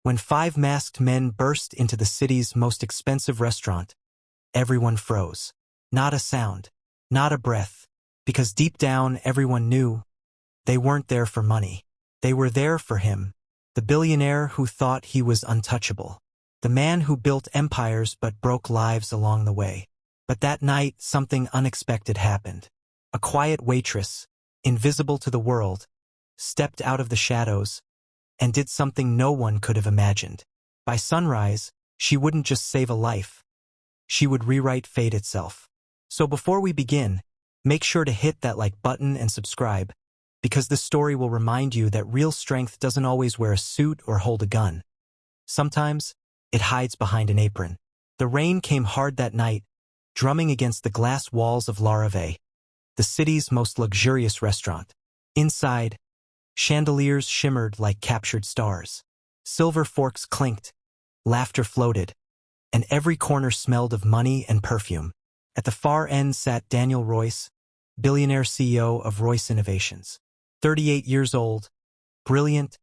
When 5 masked men burst into the city's most expensive restaurant, everyone froze. Not a sound, not a breath, because deep down everyone knew they weren't there for money. They were there for him, the billionaire who thought he was untouchable, the man who built empires but broke lives along the way. But that night, something unexpected happened. A quiet waitress, invisible to the world, stepped out of the shadows and did something no one could have imagined. By sunrise, she wouldn't just save a life. She would rewrite fate itself. So before we begin, make sure to hit that like button and subscribe, because this story will remind you that real strength doesn't always wear a suit or hold a gun. Sometimes, it hides behind an apron. The rain came hard that night, drumming against the glass walls of La Rave, the city's most luxurious restaurant. Inside, chandeliers shimmered like captured stars. Silver forks clinked, laughter floated, and every corner smelled of money and perfume. At the far end sat Daniel Royce, billionaire CEO of Royce Innovations. 38 years old, brilliant,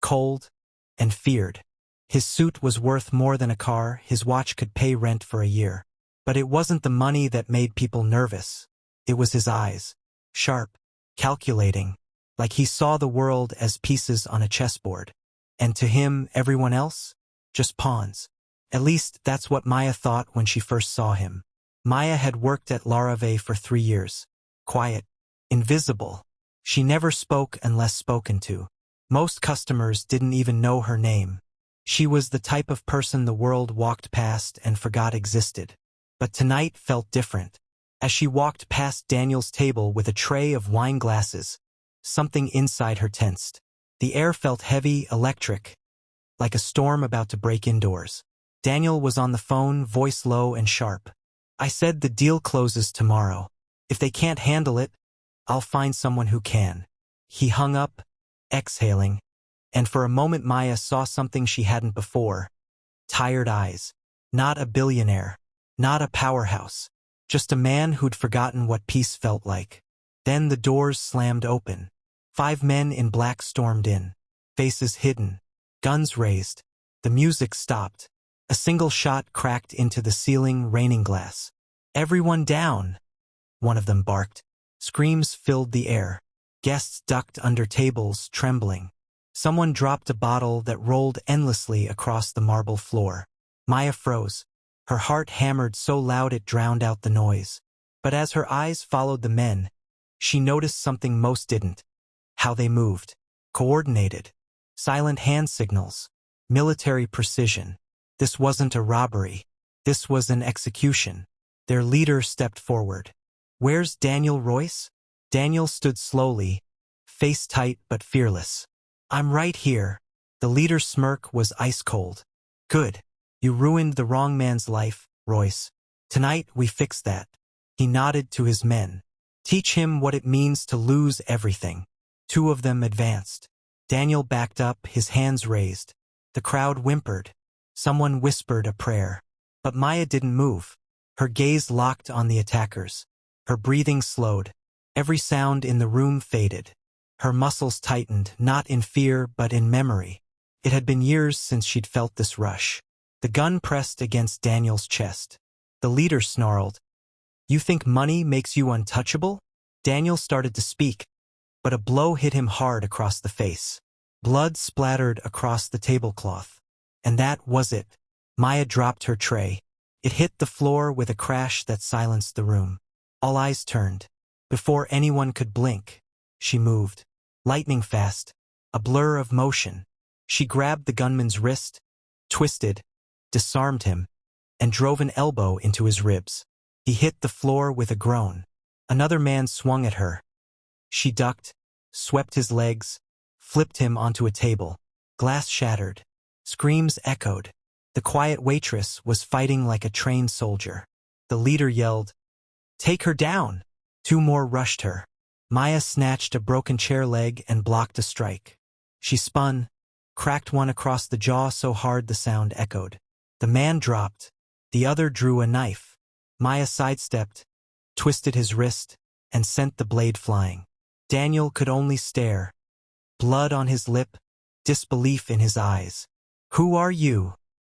cold, and feared. His suit was worth more than a car, his watch could pay rent for a year. But it wasn't the money that made people nervous. It was his eyes, sharp, calculating, like he saw the world as pieces on a chessboard. And to him, everyone else? Just pawns. At least that's what Maya thought when she first saw him. Maya had worked at La Rave for 3 years. Quiet, invisible. She never spoke unless spoken to. Most customers didn't even know her name. She was the type of person the world walked past and forgot existed. But tonight felt different. As she walked past Daniel's table with a tray of wine glasses, something inside her tensed. The air felt heavy, electric, like a storm about to break indoors. Daniel was on the phone, voice low and sharp. "I said the deal closes tomorrow. If they can't handle it, I'll find someone who can." He hung up, exhaling, and for a moment Maya saw something she hadn't before. Tired eyes. Not a billionaire. Not a powerhouse. Just a man who'd forgotten what peace felt like. Then the doors slammed open. 5 men in black stormed in. Faces hidden. Guns raised. The music stopped. A single shot cracked into the ceiling, raining glass. "Everyone down!" one of them barked. Screams filled the air. Guests ducked under tables, trembling. Someone dropped a bottle that rolled endlessly across the marble floor. Maya froze. Her heart hammered so loud it drowned out the noise. But as her eyes followed the men, she noticed something most didn't. How they moved. Coordinated. Silent hand signals. Military precision. This wasn't a robbery. This was an execution. Their leader stepped forward. "Where's Daniel Royce?" Daniel stood slowly, face tight but fearless. "I'm right here." The leader's smirk was ice cold. "Good. You ruined the wrong man's life, Royce. Tonight we fix that." He nodded to his men. "Teach him what it means to lose everything." 2 of them advanced. Daniel backed up, his hands raised. The crowd whimpered. Someone whispered a prayer. But Maya didn't move. Her gaze locked on the attackers. Her breathing slowed. Every sound in the room faded. Her muscles tightened, not in fear but in memory. It had been years since she'd felt this rush. The gun pressed against Daniel's chest. The leader snarled, "You think money makes you untouchable?" Daniel started to speak, but a blow hit him hard across the face. Blood splattered across the tablecloth. And that was it. Maya dropped her tray. It hit the floor with a crash that silenced the room. All eyes turned. Before anyone could blink, she moved. Lightning fast. A blur of motion. She grabbed the gunman's wrist, twisted, disarmed him, and drove an elbow into his ribs. He hit the floor with a groan. Another man swung at her. She ducked, swept his legs, flipped him onto a table. Glass shattered. Screams echoed. The quiet waitress was fighting like a trained soldier. The leader yelled, "Take her down!" 2 more rushed her. Maya snatched a broken chair leg and blocked a strike. She spun, cracked one across the jaw so hard the sound echoed. The man dropped. The other drew a knife. Maya sidestepped, twisted his wrist, and sent the blade flying. Daniel could only stare. Blood on his lip, disbelief in his eyes. Who are you?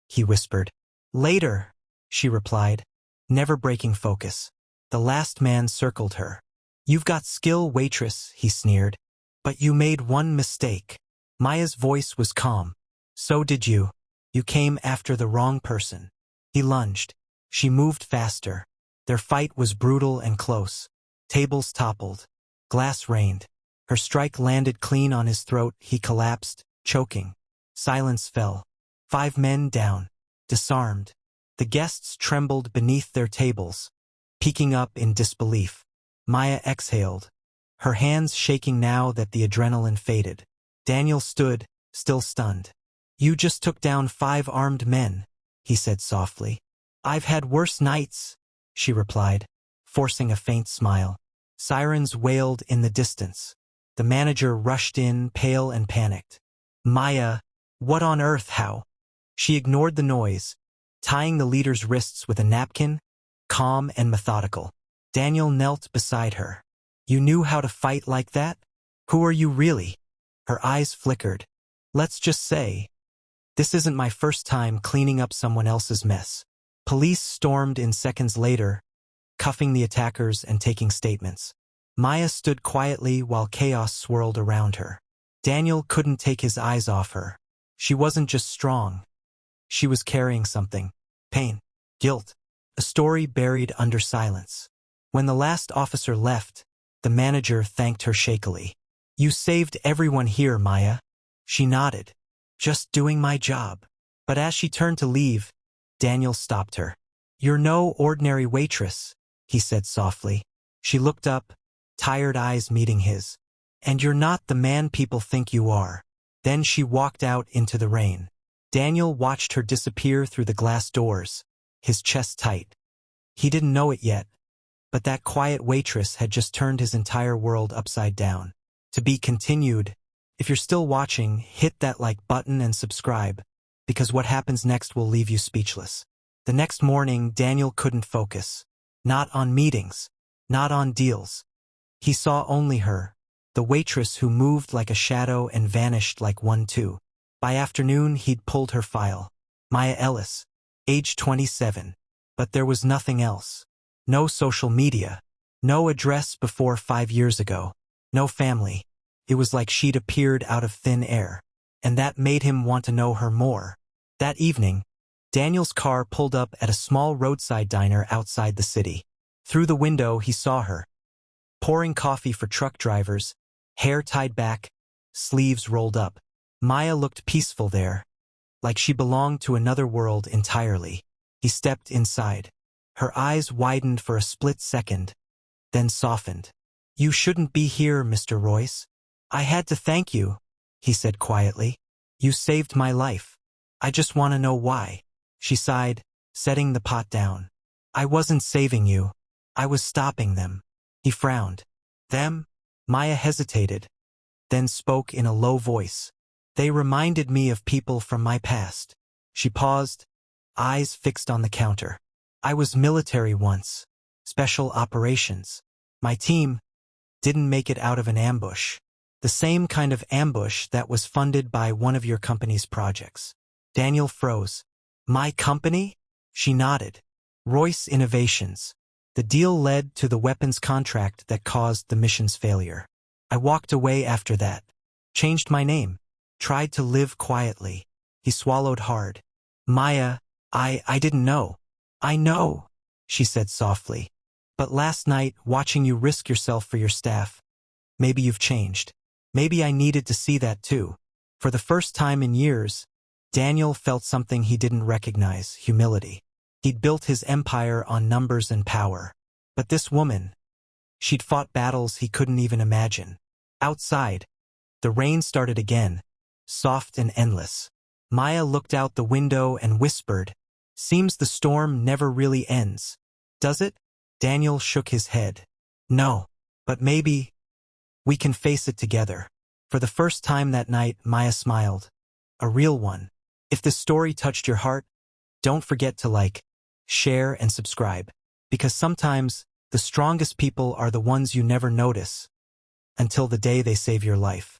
He whispered. Later, she replied, never breaking focus. The last man circled her. You've got skill, waitress, he sneered. But you made one mistake. Maya's voice was calm. So did you. You came after the wrong person. He lunged. She moved faster. Their fight was brutal and close. Tables toppled. Glass rained. Her strike landed clean on his throat. He collapsed, choking. Silence fell. 5 men down. Disarmed. The guests trembled beneath their tables, peeking up in disbelief. Maya exhaled, her hands shaking now that the adrenaline faded. Daniel stood, still stunned. You just took down 5 armed men, he said softly. I've had worse nights, she replied, forcing a faint smile. Sirens wailed in the distance. The manager rushed in, pale and panicked. Maya, what on earth, how? She ignored the noise, tying the leader's wrists with a napkin, calm and methodical. Daniel knelt beside her. You knew how to fight like that? Who are you really? Her eyes flickered. Let's just say, this isn't my first time cleaning up someone else's mess. Police stormed in seconds later, cuffing the attackers and taking statements. Maya stood quietly while chaos swirled around her. Daniel couldn't take his eyes off her. She wasn't just strong. She was carrying something. Pain. Guilt. A story buried under silence. When the last officer left, the manager thanked her shakily. You saved everyone here, Maya. She nodded. Just doing my job. But as she turned to leave, Daniel stopped her. You're no ordinary waitress, he said softly. She looked up, tired eyes meeting his. And you're not the man people think you are. Then she walked out into the rain. Daniel watched her disappear through the glass doors, his chest tight. He didn't know it yet, but that quiet waitress had just turned his entire world upside down. To be continued. If you're still watching, hit that like button and subscribe, because what happens next will leave you speechless. The next morning, Daniel couldn't focus. Not on meetings, not on deals. He saw only her, the waitress who moved like a shadow and vanished like one too. By afternoon, he'd pulled her file. Maya Ellis, age 27. But there was nothing else. No social media. No address before 5 years ago. No family. It was like she'd appeared out of thin air. And that made him want to know her more. That evening, Daniel's car pulled up at a small roadside diner outside the city. Through the window, he saw her, pouring coffee for truck drivers, hair tied back, sleeves rolled up. Maya looked peaceful there, like she belonged to another world entirely. He stepped inside. Her eyes widened for a split second, then softened. You shouldn't be here, Mr. Royce. I had to thank you, he said quietly. You saved my life. I just want to know why. She sighed, setting the pot down. I wasn't saving you. I was stopping them. He frowned. Them? Maya hesitated, then spoke in a low voice. They reminded me of people from my past. She paused, eyes fixed on the counter. I was military once. Special operations. My team didn't make it out of an ambush. The same kind of ambush that was funded by one of your company's projects. Daniel froze. My company? She nodded. Royce Innovations. The deal led to the weapons contract that caused the mission's failure. I walked away after that. Changed my name. Tried to live quietly. He swallowed hard. Maya, I didn't know. I know, she said softly. But last night, watching you risk yourself for your staff, maybe you've changed. Maybe I needed to see that too. For the first time in years, Daniel felt something he didn't recognize, humility. He'd built his empire on numbers and power. But this woman, she'd fought battles he couldn't even imagine. Outside, the rain started again, soft and endless. Maya looked out the window and whispered, Seems the storm never really ends. Does it? Daniel shook his head. No, but maybe we can face it together. For the first time that night, Maya smiled. A real one. If this story touched your heart, don't forget to like, share, and subscribe. Because sometimes, the strongest people are the ones you never notice until the day they save your life.